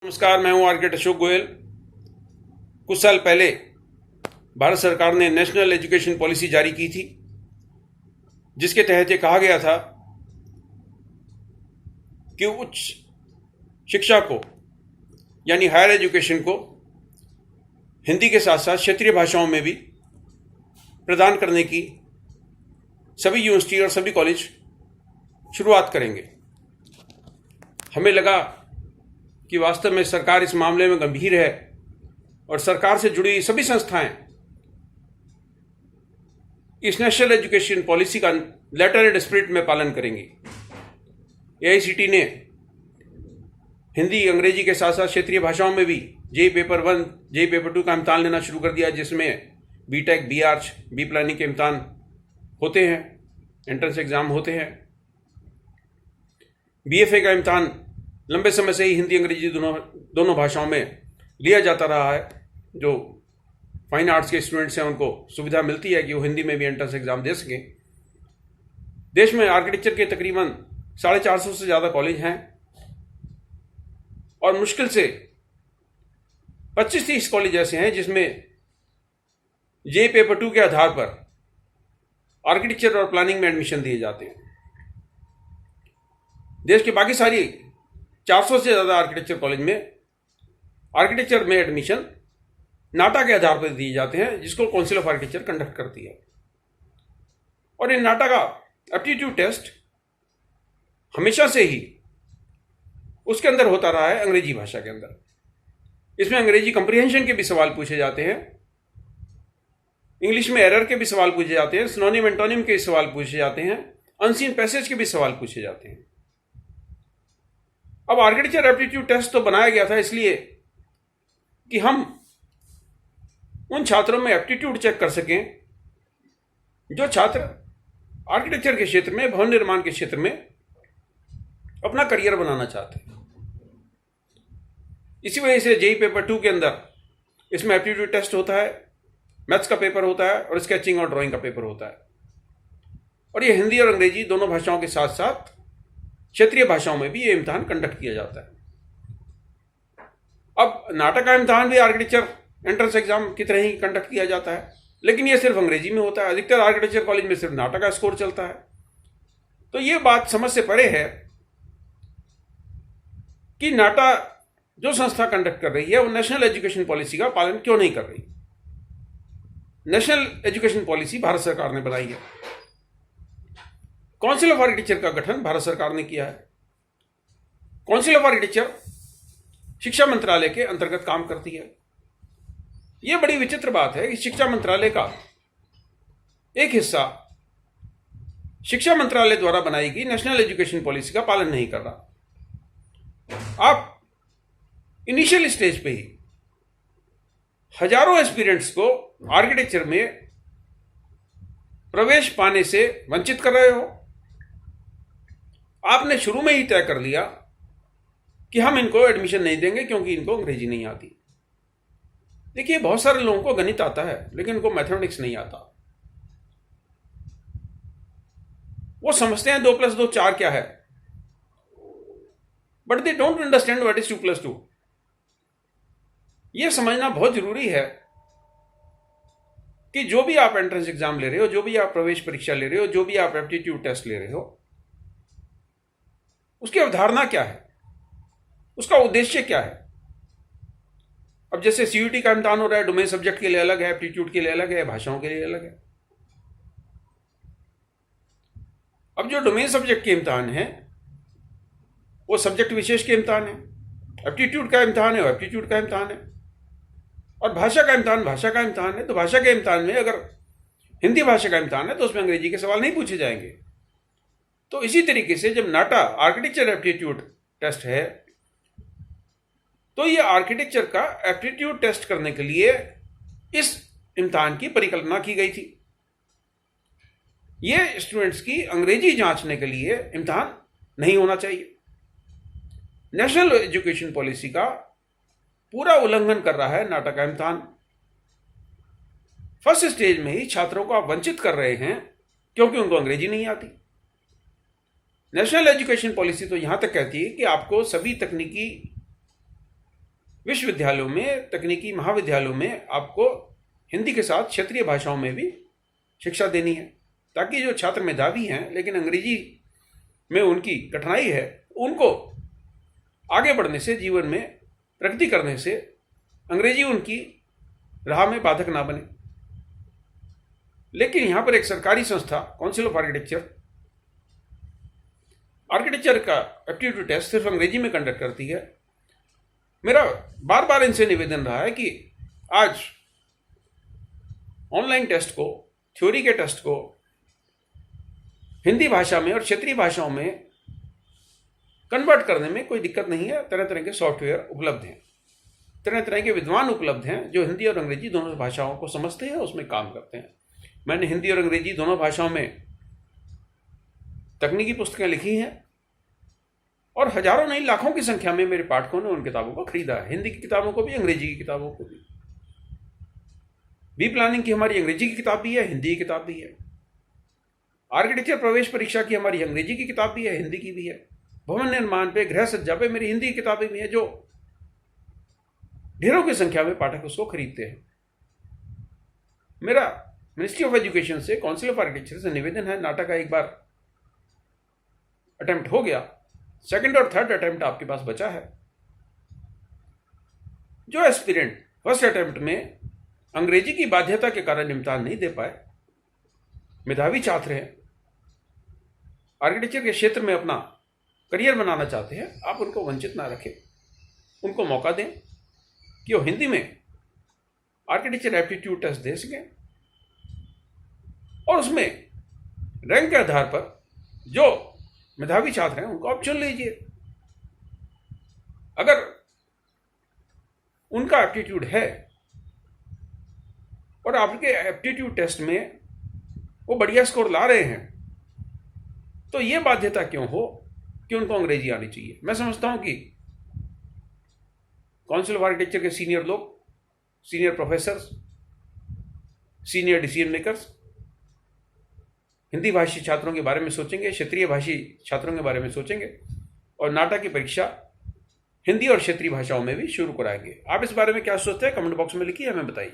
नमस्कार, मैं हूं आर्किटेक्ट अशोक गोयल। कुछ साल पहले भारत सरकार ने नेशनल एजुकेशन पॉलिसी जारी की थी, जिसके तहत ये कहा गया था कि उच्च शिक्षा को यानी हायर एजुकेशन को हिंदी के साथ साथ क्षेत्रीय भाषाओं में भी प्रदान करने की सभी यूनिवर्सिटी और सभी कॉलेज शुरुआत करेंगे। हमें लगा कि वास्तव में सरकार इस मामले में गंभीर है और सरकार से जुड़ी सभी संस्थाएं इस नेशनल एजुकेशन पॉलिसी का लेटर एंड स्पिरिट में पालन करेंगी। एआईसीटी ने हिंदी अंग्रेजी के साथ साथ क्षेत्रीय भाषाओं में भी जेई पेपर 1 जेई पेपर 2 का इम्तहान लेना शुरू कर दिया, जिसमें BTech, B Arch, B planning के इम्तहान होते हैं, एंट्रेंस एग्जाम होते हैं। बीएफए का इम्तहान लंबे समय से ही हिंदी अंग्रेजी दोनों भाषाओं में लिया जाता रहा है। जो फाइन आर्ट्स के स्टूडेंट्स हैं उनको सुविधा मिलती है कि वो हिंदी में भी एंट्रेंस एग्जाम दे सकें। देश में आर्किटेक्चर के तकरीबन 450 से ज़्यादा कॉलेज हैं और मुश्किल से 25-30 कॉलेज ऐसे हैं जिसमें जेई पेपर 2 के आधार पर आर्किटेक्चर और प्लानिंग में एडमिशन दिए जाते हैं। देश की बाकी सारी 400 से ज़्यादा आर्किटेक्चर कॉलेज में आर्किटेक्चर में एडमिशन नाटा के आधार पर दिए जाते हैं, जिसको काउंसिल ऑफ आर्किटेक्चर कंडक्ट करती है। और इन नाटा का एप्टीट्यूड टेस्ट हमेशा से ही उसके अंदर होता रहा है, अंग्रेजी भाषा के अंदर। इसमें अंग्रेजी कंप्रीहेंशन के भी सवाल पूछे जाते हैं, इंग्लिश में एरर के भी सवाल पूछे जाते हैं, सिनोनिम एंटोनिम के सवाल पूछे जाते हैं, अनसीन पैसेज के भी सवाल पूछे जाते हैं। अब आर्किटेक्चर एप्टीट्यूड टेस्ट तो बनाया गया था इसलिए कि हम उन छात्रों में एप्टीट्यूड चेक कर सकें जो छात्र आर्किटेक्चर के क्षेत्र में, भवन निर्माण के क्षेत्र में अपना करियर बनाना चाहते हैं। इसी वजह से जेई पेपर 2 के अंदर इसमें एप्टीट्यूड टेस्ट होता है, मैथ्स का पेपर होता है और स्केचिंग और ड्राइंग का पेपर होता है। और ये हिंदी और अंग्रेजी दोनों भाषाओं के साथ साथ क्षेत्रीय भाषाओं में भी ये इम्तहान कंडक्ट किया जाता है। अब नाटा का इम्तहान भी आर्किटेक्चर एंट्रेंस एग्जाम की तरह ही कंडक्ट किया जाता है, लेकिन ये सिर्फ अंग्रेजी में होता है। अधिकतर आर्किटेक्चर कॉलेज में सिर्फ नाटा का स्कोर चलता है। तो ये बात समझ से परे है कि नाटा जो संस्था कंडक्ट कर रही है वो नेशनल एजुकेशन पॉलिसी का पालन क्यों नहीं कर रही। नेशनल एजुकेशन पॉलिसी भारत सरकार ने बनाई है, काउंसिल ऑफ आर्किटेक्चर का गठन भारत सरकार ने किया है। काउंसिल ऑफ आर्किटेक्चर शिक्षा मंत्रालय के अंतर्गत काम करती है। यह बड़ी विचित्र बात है कि शिक्षा मंत्रालय का एक हिस्सा शिक्षा मंत्रालय द्वारा बनाई गई नेशनल एजुकेशन पॉलिसी का पालन नहीं कर रहा। आप इनिशियल स्टेज पे ही हजारों एस्पिरेंट्स को आर्किटेक्चर में प्रवेश पाने से वंचित कर रहे हो। आपने शुरू में ही तय कर लिया कि हम इनको एडमिशन नहीं देंगे क्योंकि इनको अंग्रेजी नहीं आती। देखिए, बहुत सारे लोगों को गणित आता है लेकिन उनको मैथमेटिक्स नहीं आता। वो समझते हैं 2 + 2 4 क्या है, but they don't understand what is 2 + 2। यह समझना बहुत जरूरी है कि जो भी आप एंट्रेंस एग्जाम ले रहे हो, जो भी आप प्रवेश परीक्षा ले रहे हो, जो भी आप एप्टीट्यूड टेस्ट ले रहे हो, उसकी अवधारणा क्या है, उसका उद्देश्य क्या है। अब जैसे सीयूटी का इम्तहान हो रहा है, डोमेन सब्जेक्ट के लिए अलग है, एप्टीट्यूड के लिए अलग है, भाषाओं के लिए अलग है। अब जो डोमेन सब्जेक्ट के इम्तहान है वो सब्जेक्ट विशेष के इम्तहान है, एप्टीट्यूड का इम्तहान है वो एप्टीट्यूड का इम्तहान है, और भाषा का इम्तहान भाषा का इम्तहान है। तो भाषा के इम्तहान में अगर हिंदी भाषा का इम्तहान है तो उसमें अंग्रेजी के सवाल नहीं पूछे जाएंगे। तो इसी तरीके से जब नाटा आर्किटेक्चर एप्टीट्यूड टेस्ट है तो ये आर्किटेक्चर का एप्टीट्यूड टेस्ट करने के लिए इस इम्तहान की परिकल्पना की गई थी। ये स्टूडेंट्स की अंग्रेजी जांचने के लिए इम्तहान नहीं होना चाहिए। नेशनल एजुकेशन पॉलिसी का पूरा उल्लंघन कर रहा है नाटा का इम्तहान। फर्स्ट स्टेज में ही छात्रों को आप वंचित कर रहे हैं क्योंकि उनको अंग्रेजी नहीं आती। नेशनल एजुकेशन पॉलिसी तो यहां तक कहती है कि आपको सभी तकनीकी विश्वविद्यालयों में, तकनीकी महाविद्यालयों में आपको हिंदी के साथ क्षेत्रीय भाषाओं में भी शिक्षा देनी है, ताकि जो छात्र मेधावी हैं लेकिन अंग्रेजी में उनकी कठिनाई है, उनको आगे बढ़ने से, जीवन में प्रगति करने से अंग्रेजी उनकी राह में बाधक ना बने। लेकिन यहां पर एक सरकारी संस्था काउंसिल ऑफ आर्किटेक्चर का एप्टीट्यूड टेस्ट सिर्फ अंग्रेजी में कंडक्ट करती है। मेरा बार बार इनसे निवेदन रहा है कि आज ऑनलाइन टेस्ट को, थ्योरी के टेस्ट को हिंदी भाषा में और क्षेत्रीय भाषाओं में कन्वर्ट करने में कोई दिक्कत नहीं है। तरह तरह के सॉफ्टवेयर उपलब्ध हैं, तरह तरह के विद्वान उपलब्ध हैं जो हिंदी और अंग्रेजी दोनों भाषाओं को समझते हैं, उसमें काम करते हैं। मैंने हिंदी और अंग्रेजी दोनों भाषाओं में तकनीकी पुस्तकें लिखी हैं और हजारों नहीं लाखों की संख्या में मेरे पाठकों ने उन किताबों को खरीदा है, हिंदी की किताबों को भी, अंग्रेजी की किताबों को भी। बी प्लानिंग की हमारी अंग्रेजी की किताब भी है, हिंदी की किताब भी है। आर्किटेक्चर प्रवेश परीक्षा की हमारी अंग्रेजी की किताब भी है, हिंदी की भी है। भवन निर्माण पे, गृह सज्जा पे मेरी हिंदी की किताबें भी हैं, जो ढेरों की संख्या में पाठक उसको खरीदते हैं। मेरा मिनिस्ट्री ऑफ एजुकेशन से, काउंसिल ऑफ आर्किटेक्चर से निवेदन है, नाटक का एक बार अटेम्प्ट हो गया, सेकंड और थर्ड अटेम्प्ट आपके पास बचा है। जो एस्पिरेंट फर्स्ट अटेम्प्ट में अंग्रेजी की बाध्यता के कारण इम्तिहान नहीं दे पाए, मेधावी छात्र हैं, आर्किटेक्चर के क्षेत्र में अपना करियर बनाना चाहते हैं, आप उनको वंचित ना रखें, उनको मौका दें कि वो हिंदी में आर्किटेक्चर एप्टीट्यूड टेस्ट दे सकें और उसमें रैंक के आधार पर जो मेधावी छात्र हैं उनको आप चुन लीजिए। अगर उनका एप्टीट्यूड है और आपके एप्टीट्यूड टेस्ट में वो बढ़िया स्कोर ला रहे हैं, तो ये बाध्यता क्यों हो कि उनको अंग्रेजी आनी चाहिए। मैं समझता हूं कि काउंसिल ऑफ आर्किटेक्चर के सीनियर लोग, senior professors, senior decision makers Hindi भाषी छात्रों के बारे में सोचेंगे, क्षेत्रीय भाषी छात्रों के बारे में सोचेंगे और नाटा की परीक्षा हिंदी और क्षेत्रीय भाषाओं में भी शुरू कराएंगे। आप इस बारे में क्या सोचते हैं, कमेंट बॉक्स में लिखिए, हमें बताइए।